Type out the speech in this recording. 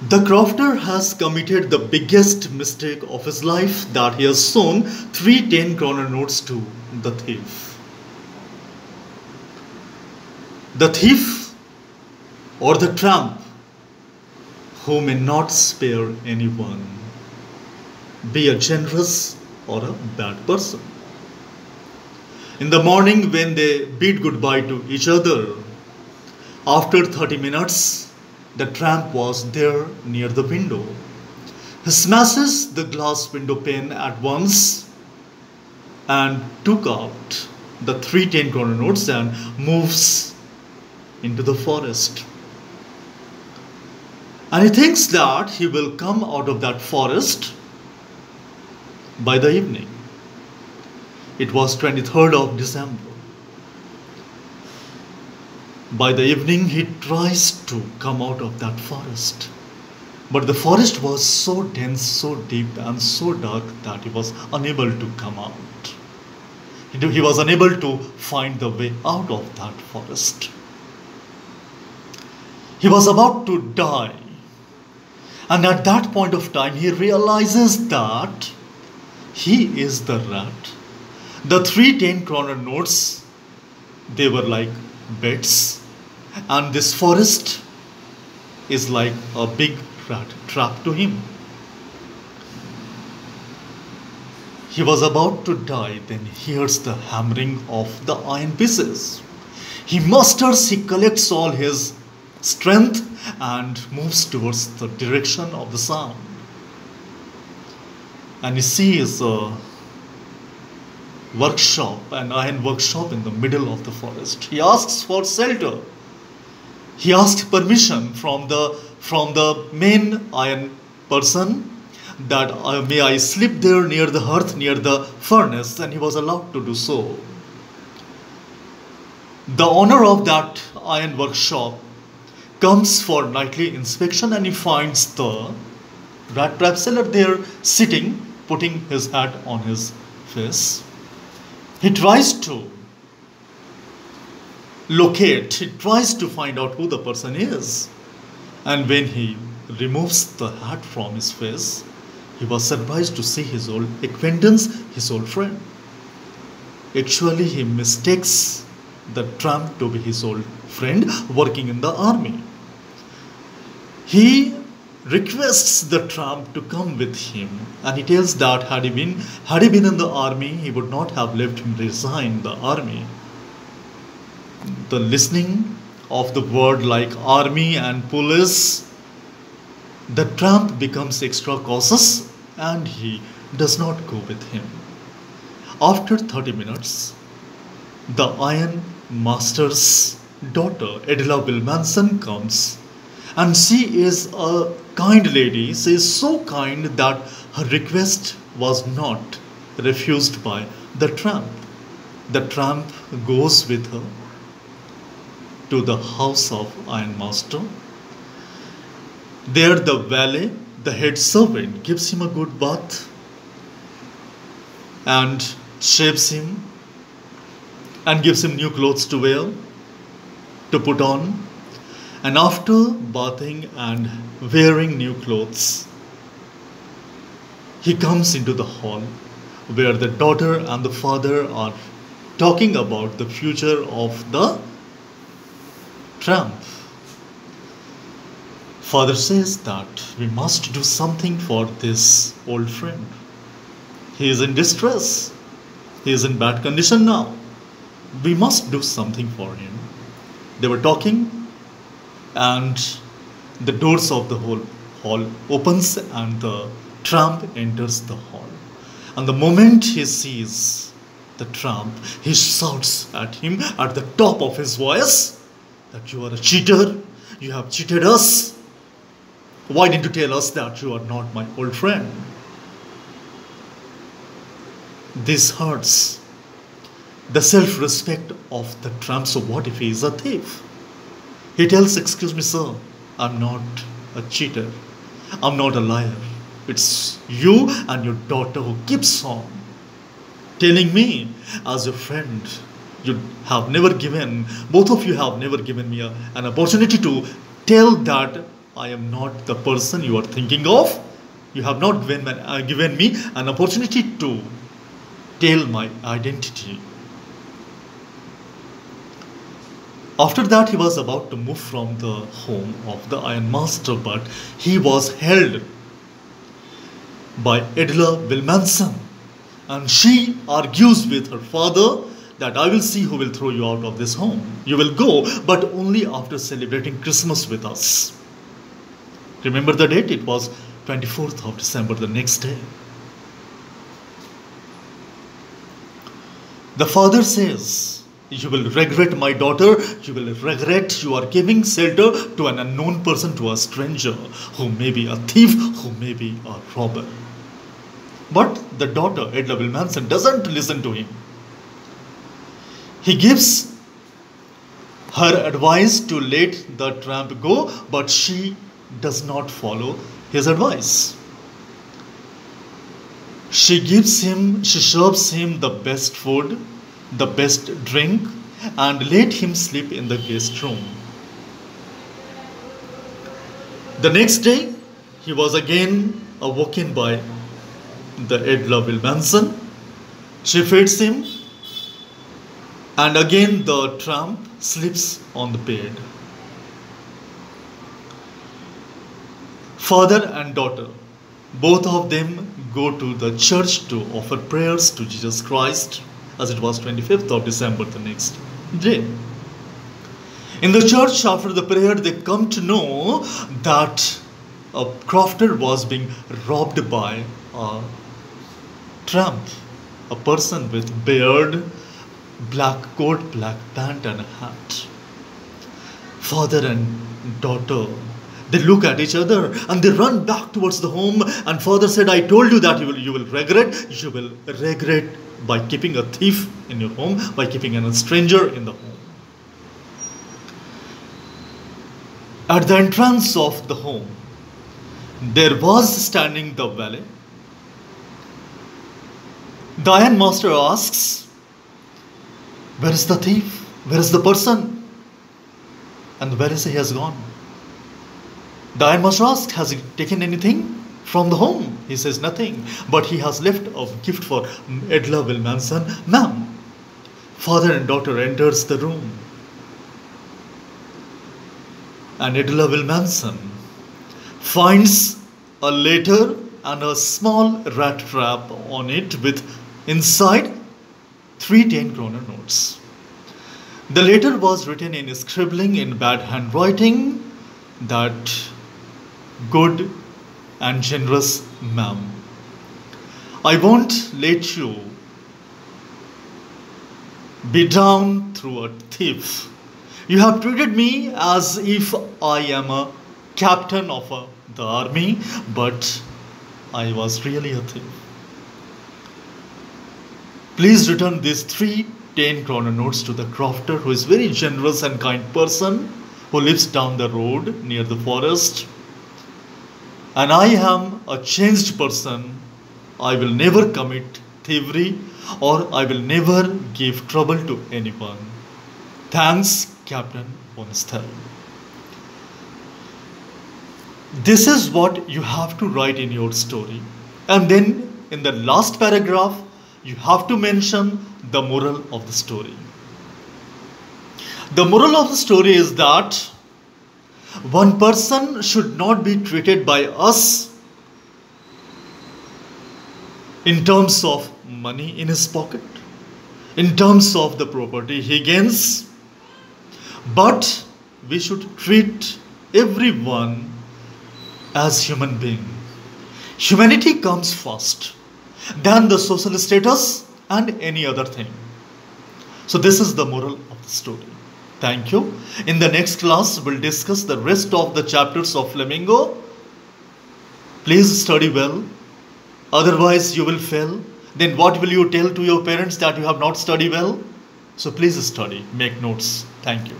The crofter has committed the biggest mistake of his life that he has shown three 10 kroner notes to the thief. The thief or the tramp who may not spare anyone, be a generous or a bad person. In the morning, when they bid goodbye to each other, after 30 minutes, the tramp was there near the window. He smashes the glass window pane at once and took out the three 10 kroner notes and moves into the forest. And he thinks that he will come out of that forest by the evening. It was 23rd of December. By the evening, he tries to come out of that forest. But the forest was so dense, so deep, and so dark that he was unable to come out. He was unable to find the way out of that forest. He was about to die. And at that point of time, he realizes that he is the rat. The three 10 kroner notes, they were like beds. And this forest is like a big rat trap to him. He was about to die, then he hears the hammering of the iron pieces. He musters, he collects all his strength and moves towards the direction of the sound. And he sees a workshop, an iron workshop in the middle of the forest. He asks for shelter. He asks permission from the main iron person that may I sleep there near the hearth, near the furnace, and he was allowed to do so. The owner of that iron workshop comes for nightly inspection and he finds the rat trap seller there sitting, putting his hat on his face. He tries to locate, he tries to find out who the person is. And when he removes the hat from his face, he was surprised to see his old acquaintance, his old friend. Actually, he mistakes the tramp to be his old friend working in the army. He requests the tramp to come with him, and he tells that had he been in the army, he would not have left him resign the army. The listening of the word like army and police, the tramp becomes extra cautious and he does not go with him. After 30 minutes, the iron master's daughter, Adela Wilmanson, comes, and she is a kind lady. She is so kind that her request was not refused by the tramp. The tramp goes with her to the house of ironmaster. There the valet, the head servant, gives him a good bath and shaves him and gives him new clothes to wear, to put on. And after bathing and wearing new clothes, he comes into the hall where the daughter and the father are talking about the future of the tramp. Father says that we must do something for this old friend. He is in distress. He is in bad condition now. We must do something for him. They were talking, and the doors of the whole hall opens and the tramp enters the hall. And the moment he sees the tramp, he shouts at him at the top of his voice that you are a cheater, you have cheated us. Why didn't you tell us that you are not my old friend? This hurts the self-respect of the tramp. So what if he is a thief? He tells, excuse me sir, I'm not a cheater, I'm not a liar. It's you and your daughter who keeps on telling me as your friend. You have never given, both of you have never given me an opportunity to tell that I am not the person you are thinking of. You have not given me an opportunity to tell my identity. After that, he was about to move from the home of the ironmaster, but he was held by Edla Wilmanson, and she argues with her father that I will see who will throw you out of this home. You will go, but only after celebrating Christmas with us. Remember the date? It was 24th of December, the next day. The father says, you will regret, my daughter. You will regret you are giving shelter to an unknown person, to a stranger who may be a thief, who may be a robber. But the daughter, Edla Wilmanson, doesn't listen to him. He gives her advice to let the tramp go, but she does not follow his advice. She serves him the best food, the best drink, and let him sleep in the guest room. The next day, he was again awoken by the Edla Wilmanson. She feeds him, and again the tramp sleeps on the bed. Father and daughter, both of them go to the church to offer prayers to Jesus Christ, as it was 25th of December, the next day. In the church, after the prayer, they come to know that a crofter was being robbed by a tramp, a person with beard, black coat, black pant and a hat. Father and daughter, they look at each other and they run back towards the home, and father said, I told you that you will regret by keeping a thief in your home, by keeping a stranger in the home. At the entrance of the home, there was standing the valet. The ironmaster asks, where is the thief? Where is the person? And the valet says he has gone. The ironmaster asks, has he taken anything from the home? He says nothing, but he has left a gift for Edla Wilmanson. Ma'am. Father and daughter enters the room, and Edla Wilmanson finds a letter and a small rat trap on it with inside 3 10-kroner notes. The letter was written in scribbling in bad handwriting that, good and generous ma'am, I won't let you be down through a thief. You have treated me as if I am a captain of the army, but I was really a thief. Please return these 3 10-kroner notes to the crofter, who is very generous and kind person, who lives down the road near the forest. And I am a changed person. I will never commit thievery, or I will never give trouble to anyone. Thanks, Captain Bonesthal. This is what you have to write in your story. And then in the last paragraph, you have to mention the moral of the story. The moral of the story is that one person should not be treated by us in terms of money in his pocket, in terms of the property he gains, but we should treat everyone as human being. Humanity comes first, than the social status and any other thing. So this is the moral of the story. Thank you. In the next class, we'll discuss the rest of the chapters of Flamingo. Please study well. Otherwise, you will fail. Then what will you tell to your parents that you have not studied well? So please study. Make notes. Thank you.